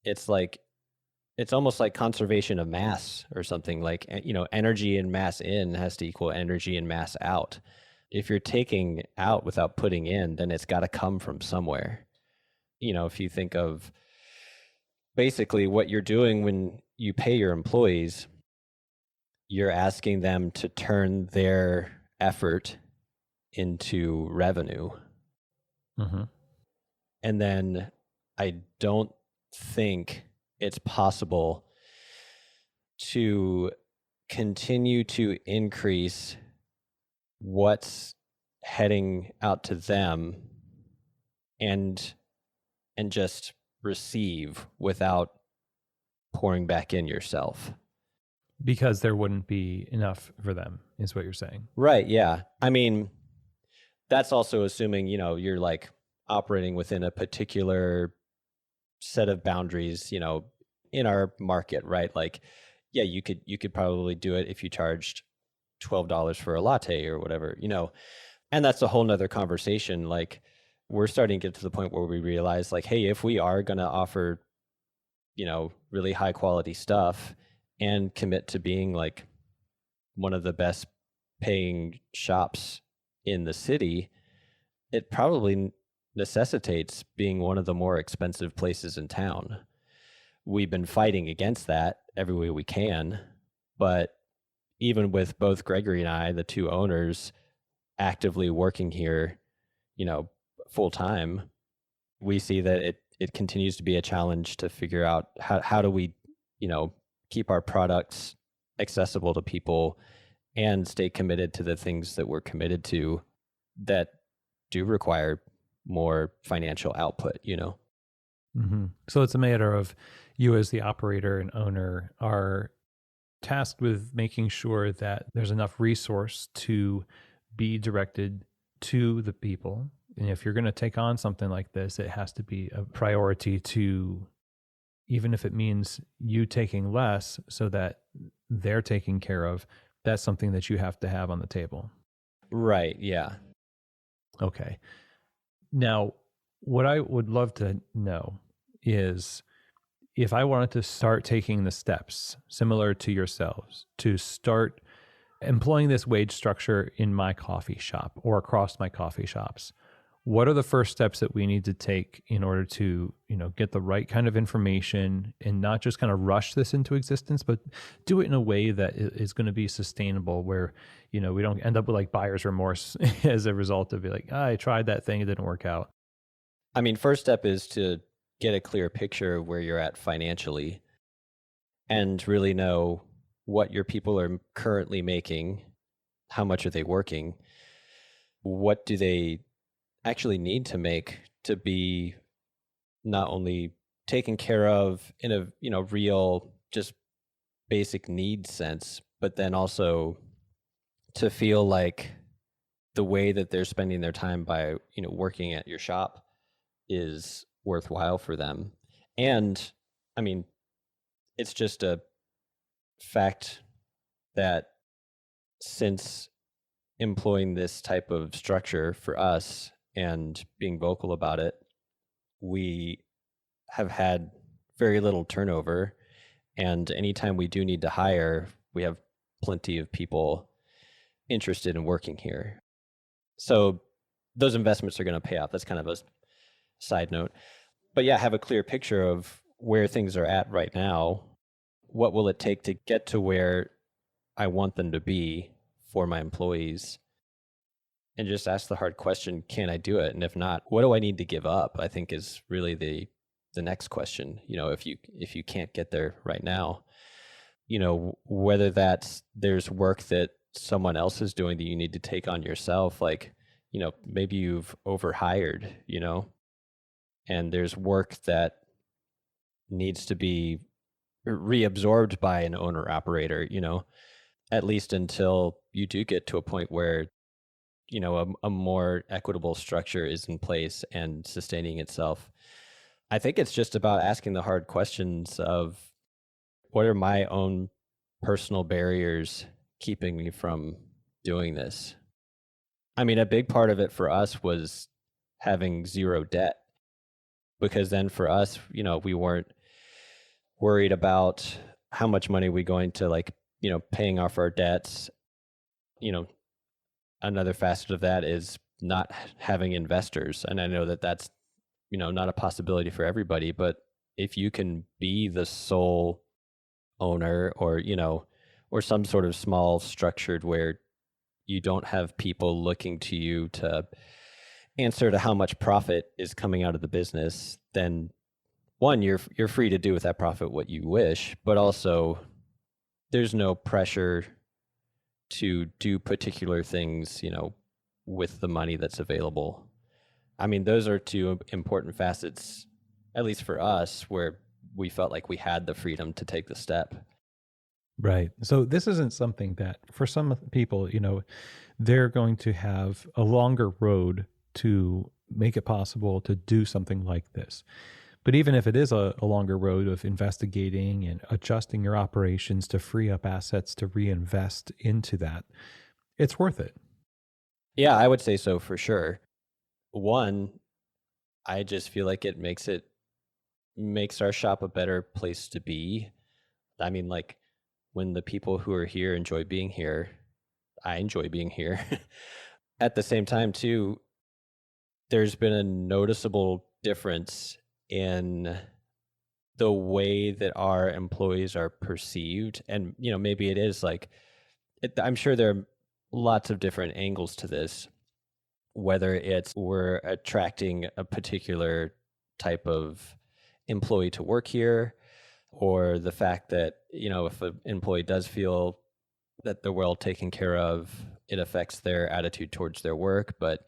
It's like, it's almost like conservation of mass or something. Like, energy and mass in has to equal energy and mass out. If you're taking out without putting in, then it's got to come from somewhere. If you think of basically what you're doing when you pay your employees, you're asking them to turn their effort into revenue. Mm-hmm. And then I don't think it's possible to continue to increase what's heading out to them and just receive without pouring back in yourself. Because there wouldn't be enough for them, is what you're saying. Right, yeah. I mean, that's also assuming, you're like operating within a particular set of boundaries, in our market, right? Like, yeah, you could probably do it if you charged $12 for a latte or whatever, and that's a whole nother conversation. Like, we're starting to get to the point where we realize like, hey, if we are going to offer, really high quality stuff and commit to being like one of the best paying shops in the city, it probably necessitates being one of the more expensive places in town. We've been fighting against that every way we can, but even with both Gregory and I, the two owners, actively working here, full time, we see that it continues to be a challenge to figure out how do we, keep our products accessible to people and stay committed to the things that we're committed to that do require more financial output, Mm-hmm. So it's a matter of you as the operator and owner are tasked with making sure that there's enough resource to be directed to the people. And if you're going to take on something like this, it has to be a priority to, even if it means you taking less so that they're taken care of, that's something that you have to have on the table. Right. Yeah. Okay. Now, what I would love to know is if I wanted to start taking the steps similar to yourselves to start employing this wage structure in my coffee shop or across my coffee shops, what are the first steps that we need to take in order to, get the right kind of information and not just kind of rush this into existence, but do it in a way that is going to be sustainable where, we don't end up with like buyer's remorse as a result of it. Like, I tried that thing, it didn't work out. I mean, first step is to get a clear picture of where you're at financially and really know what your people are currently making, how much are they working, what do they actually need to make to be not only taken care of in a, real, just basic need sense, but then also to feel like the way that they're spending their time by, working at your shop is worthwhile for them. And I mean, it's just a fact that since employing this type of structure for us and being vocal about it, we have had very little turnover. And anytime we do need to hire, we have plenty of people interested in working here. So those investments are going to pay off. That's kind of a side note. But yeah, have a clear picture of where things are at right now. What will it take to get to where I want them to be for my employees? And just ask the hard question, can I do it? And if not, what do I need to give up? I think is really the next question. If you can't get there right now, whether that's there's work that someone else is doing that you need to take on yourself, like, maybe you've overhired, and there's work that needs to be reabsorbed by an owner operator, at least until you do get to a point where, a more equitable structure is in place and sustaining itself. I think it's just about asking the hard questions of what are my own personal barriers keeping me from doing this? I mean, a big part of it for us was having zero debt, because then for us, we weren't worried about how much money we going to paying off our debts. Another facet of that is not having investors. And I know that that's, not a possibility for everybody, but if you can be the sole owner or some sort of small structured where you don't have people looking to you to answer to how much profit is coming out of the business, then one, you're free to do with that profit what you wish, but also there's no pressure to do particular things, with the money that's available. I mean, those are two important facets, at least for us, where we felt like we had the freedom to take the step. Right. So this isn't something that for some people, they're going to have a longer road to make it possible to do something like this. But even if it is a longer road of investigating and adjusting your operations to free up assets to reinvest into that, it's worth it. Yeah, I would say so for sure. One, I just feel like it makes our shop a better place to be. I mean, like, when the people who are here enjoy being here, I enjoy being here. At the same time, too, there's been a noticeable difference in the way that our employees are perceived. And, maybe it is I'm sure there are lots of different angles to this, whether it's we're attracting a particular type of employee to work here, or the fact that, if an employee does feel that they're well taken care of, it affects their attitude towards their work. But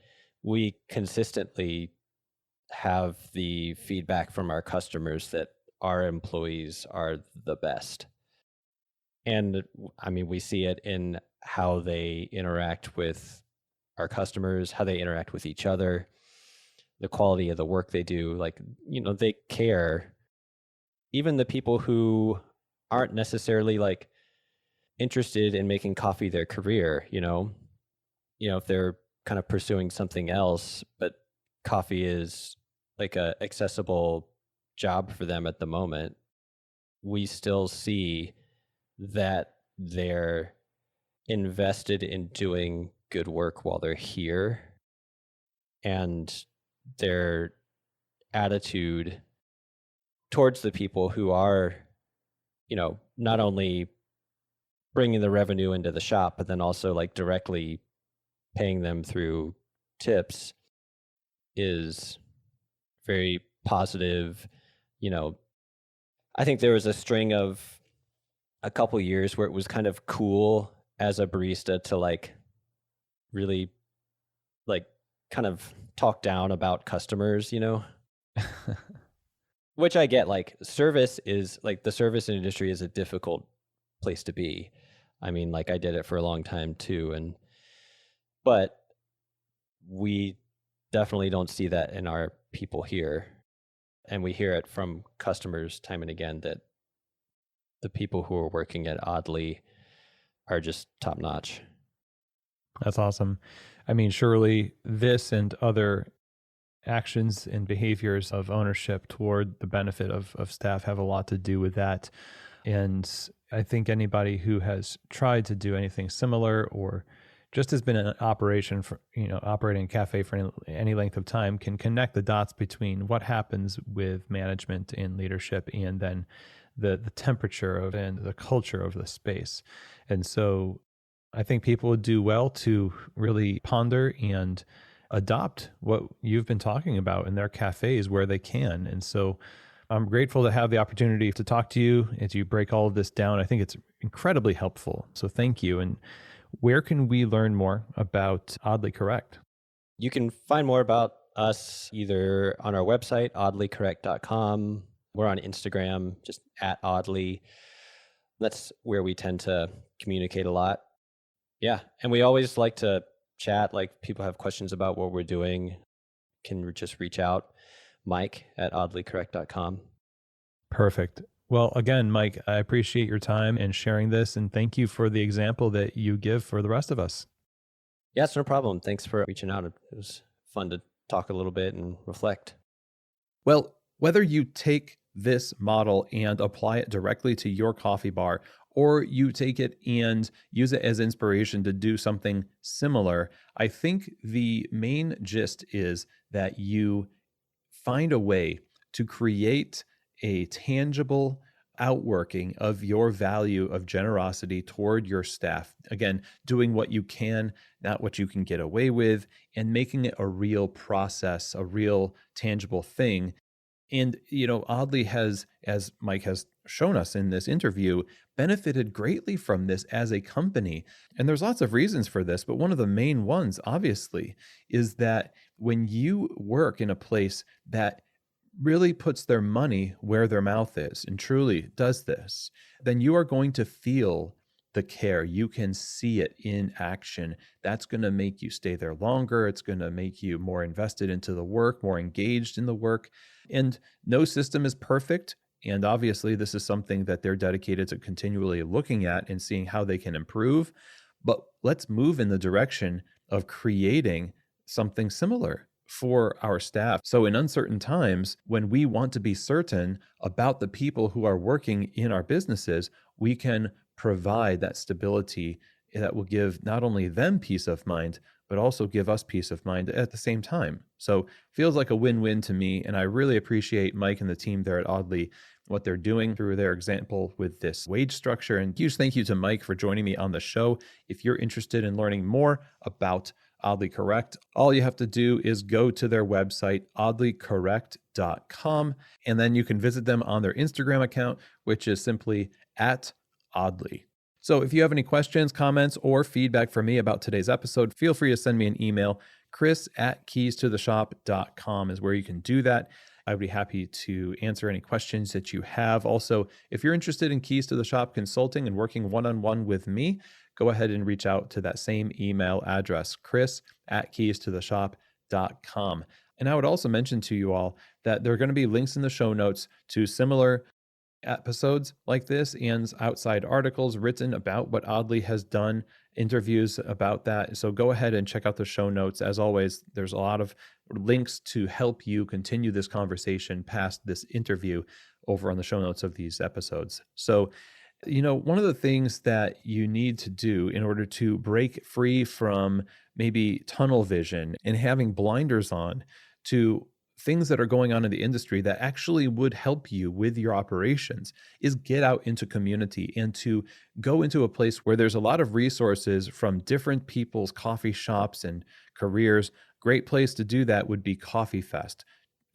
we consistently have the feedback from our customers that our employees are the best. And I mean, we see it in how they interact with our customers, how they interact with each other, the quality of the work they do. They care. Even the people who aren't necessarily interested in making coffee their career, if they're kind of pursuing something else, but coffee is like a accessible job for them at the moment, we still see that they're invested in doing good work while they're here, and their attitude towards the people who are, not only bringing the revenue into the shop, but then also directly paying them through tips is very positive. I think there was a string of a couple years where it was kind of cool as a barista to really kind of talk down about customers, Which I get, like service is like the service industry is a difficult place to be. I mean, like I did it for a long time too. But we definitely don't see that in our people here. And we hear it from customers time and again that the people who are working at Oddly are just top notch. That's awesome. I mean, surely this and other actions and behaviors of ownership toward the benefit of staff have a lot to do with that. And I think anybody who has tried to do anything similar or just has been in operation for, operating a cafe for any length of time can connect the dots between what happens with management and leadership and then the temperature of and the culture of the space. And so I think people would do well to really ponder and adopt what you've been talking about in their cafes where they can. And so I'm grateful to have the opportunity to talk to you as you break all of this down. I think it's incredibly helpful. So thank you. And where can we learn more about Oddly Correct? You can find more about us either on our website, oddlycorrect.com. We're on Instagram, just at Oddly. That's where we tend to communicate a lot. Yeah. And we always like to chat, like people have questions about what we're doing, can just reach out, Mike at oddlycorrect.com. Perfect. Well, again, Mike, I appreciate your time and sharing this, and thank you for the example that you give for the rest of us. Yeah, it's no problem. Thanks for reaching out. It was fun to talk a little bit and reflect. Well, whether you take this model and apply it directly to your coffee bar, or you take it and use it as inspiration to do something similar, I think the main gist is that you find a way to create a tangible outworking of your value of generosity toward your staff. Again, doing what you can, not what you can get away with, and making it a real process, a real tangible thing. And, Oddly has, as Mike has shown us in this interview, benefited greatly from this as a company. And there's lots of reasons for this, but one of the main ones, obviously, is that when you work in a place that really puts their money where their mouth is and truly does this, then you are going to feel the care. You can see it in action. That's going to make you stay there longer. It's going to make you more invested into the work, more engaged in the work. And no system is perfect. And obviously, this is something that they're dedicated to continually looking at and seeing how they can improve. But let's move in the direction of creating something similar for our staff. So in uncertain times, when we want to be certain about the people who are working in our businesses, we can provide that stability that will give not only them peace of mind, but also give us peace of mind at the same time. So feels like a win-win to me. And I really appreciate Mike and the team there at Oddly, what they're doing through their example with this wage structure. And huge thank you to Mike for joining me on the show. If you're interested in learning more about Oddly Correct, all you have to do is go to their website, oddlycorrect.com, and then you can visit them on their Instagram account, which is simply at Oddly. So if you have any questions, comments, or feedback for me about today's episode, feel free to send me an email. Chris@keystotheshop.com is where you can do that. I would be happy to answer any questions that you have. Also, if you're interested in Keys to the Shop consulting and working one-on-one with me, go ahead and reach out to that same email address, chris@keystotheshop.com. And I would also mention to you all that there are going to be links in the show notes to similar episodes like this and outside articles written about what Oddly has done, interviews about that. So go ahead and check out the show notes. As always, there's a lot of links to help you continue this conversation past this interview over on the show notes of these episodes. So, one of the things that you need to do in order to break free from maybe tunnel vision and having blinders on to things that are going on in the industry that actually would help you with your operations is get out into community and to go into a place where there's a lot of resources from different people's coffee shops and careers. Great place to do that would be Coffee Fest.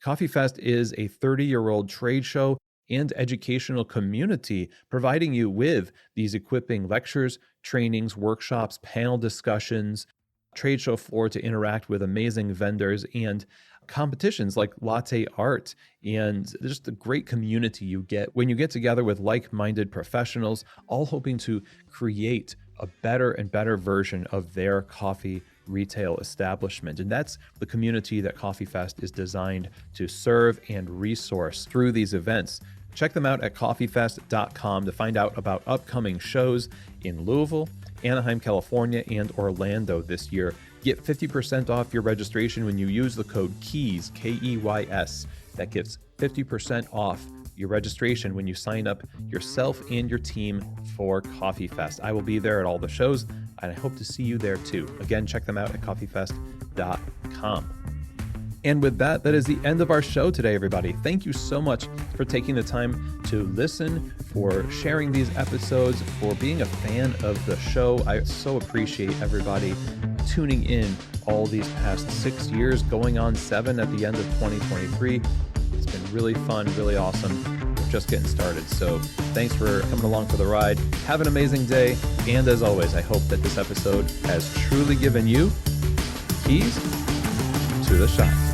Coffee Fest is a 30-year-old trade show and educational community providing you with these equipping lectures, trainings, workshops, panel discussions, trade show floor to interact with amazing vendors, and competitions like latte art and just the great community you get when you get together with like-minded professionals, all hoping to create a better and better version of their coffee retail establishment. And that's the community that Coffee Fest is designed to serve and resource through these events. Check them out at coffeefest.com to find out about upcoming shows in Louisville, Anaheim, California, and Orlando this year. Get 50% off your registration when you use the code KEYS, K-E-Y-S. That gives 50% off your registration when you sign up yourself and your team for Coffee Fest. I will be there at all the shows, and I hope to see you there too. Again, check them out at coffeefest.com. And with that, that is the end of our show today, everybody. Thank you so much for taking the time to listen, for sharing these episodes, for being a fan of the show. I so appreciate everybody tuning in all these past 6 years, going on 7 at the end of 2023. It's been really fun, really awesome. We're just getting started. So thanks for coming along for the ride. Have an amazing day. And as always, I hope that this episode has truly given you keys to the shop.